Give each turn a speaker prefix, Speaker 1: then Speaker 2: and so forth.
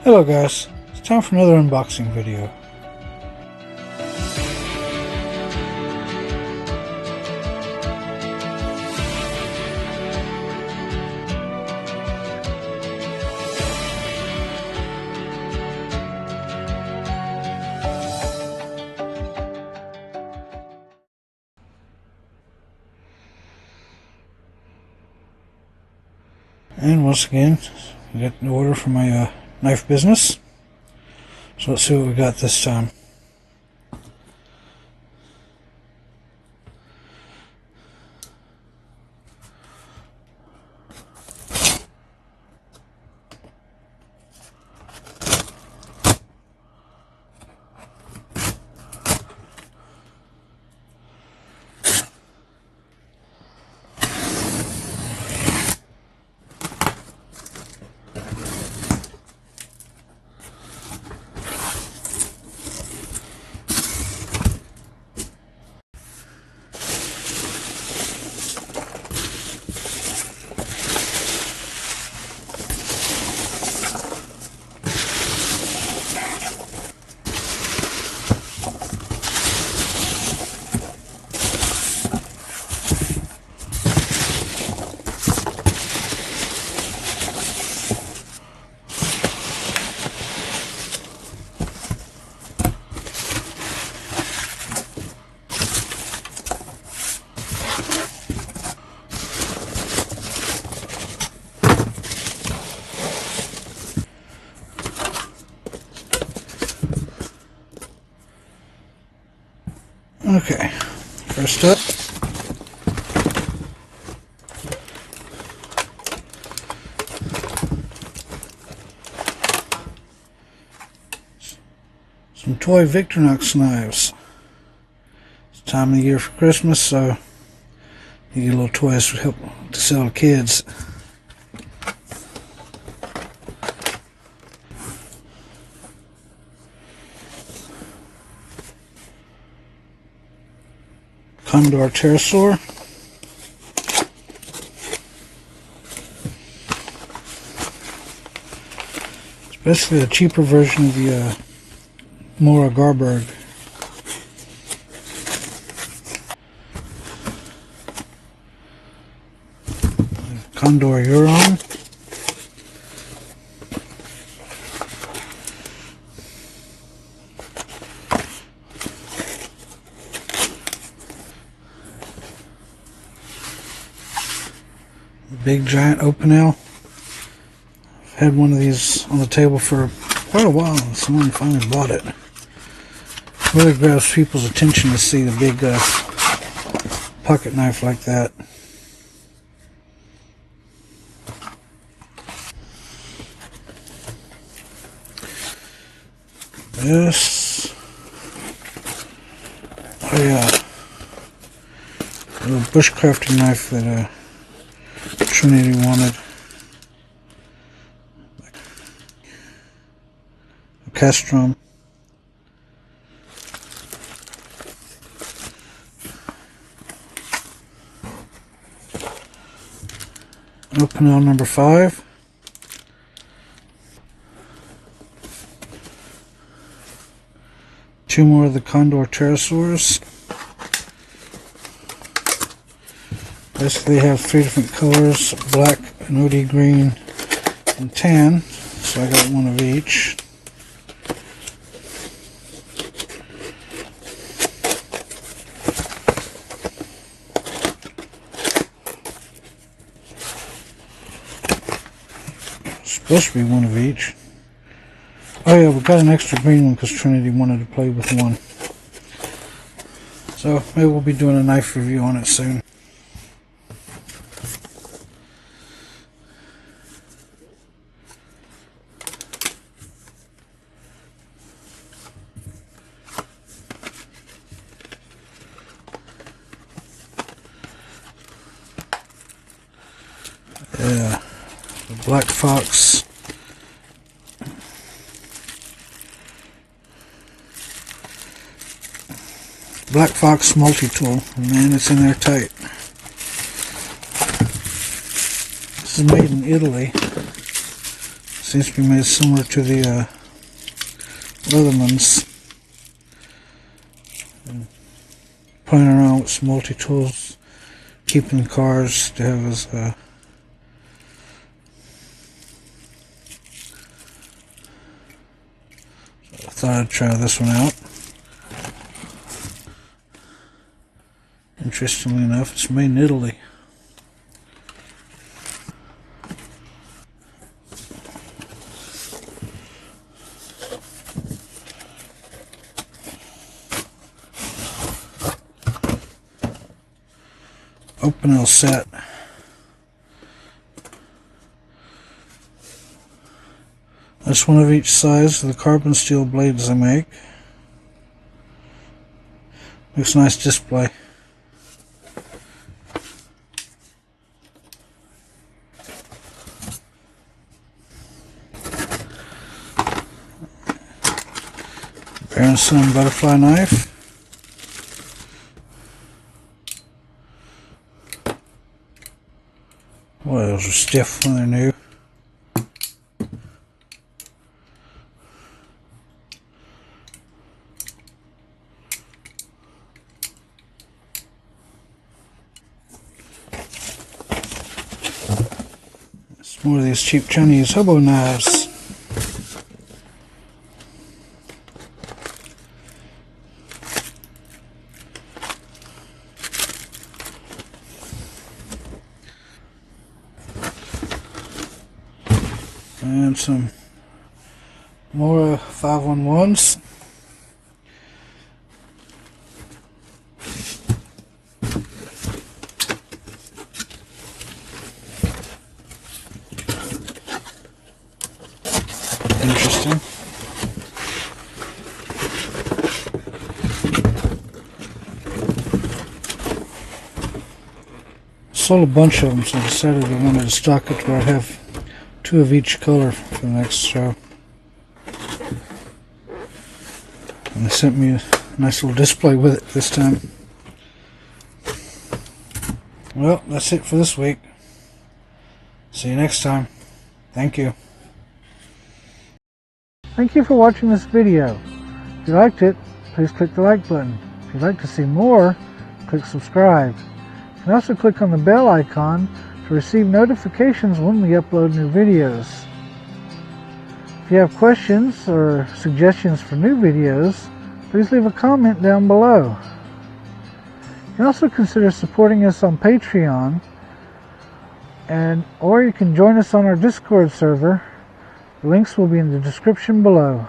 Speaker 1: Hello guys, it's time for another unboxing video. And once again, I got an order for my knife business. So let's see what we got this time. Okay, first up, some toy Victorinox knives. It's time of the year for Christmas, so you get little toys to help to sell to kids. Condor pterosaur. It's basically a cheaper version of the Mora Garberg. Condor Huron. Big giant Opinel. I've had one of these on the table for quite a while and someone finally bought it. Really grabs people's attention to see the big pocket knife like that. This, oh yeah, a little bushcrafting knife that Trinity wanted. A castrum. Opinel number 5. Two more of the Condor pterosaurs. Basically, they have 3 different colors: black, nudie green, and tan. So I got one of each. Supposed to be one of each. Oh yeah, we got an extra green one because Trinity wanted to play with one. So maybe we'll be doing a knife review on it soon. Yeah, the Black Fox. Black Fox multi-tool. Man, it's in there tight. This is made in Italy. Seems to be made similar to the Leathermans. Playing around with some multi-tools, keeping the cars to have as I thought I'd try this one out. Interestingly enough, it's made in Italy. Open L set. That's one of each size of the carbon steel blades I make. Looks a nice display. Bear & Son butterfly knife. Boy, those are stiff when they're new. It's more of these cheap Chinese hobo knives. And some more 511s. Interesting. Sold a bunch of them, so I decided I wanted to stock it where I'd have 2 of each color for the next show. And they sent me a nice little display with it this time. Well, that's it for this week. See you next time. Thank you. Thank you for watching this video. If you liked it, please click the like button. If you'd like to see more, click subscribe. You can also click on the bell icon to receive notifications when we upload new videos. If you have questions or suggestions for new videos, please leave a comment down below. You can also consider supporting us on Patreon, or you can join us on our Discord server. The links will be in the description below.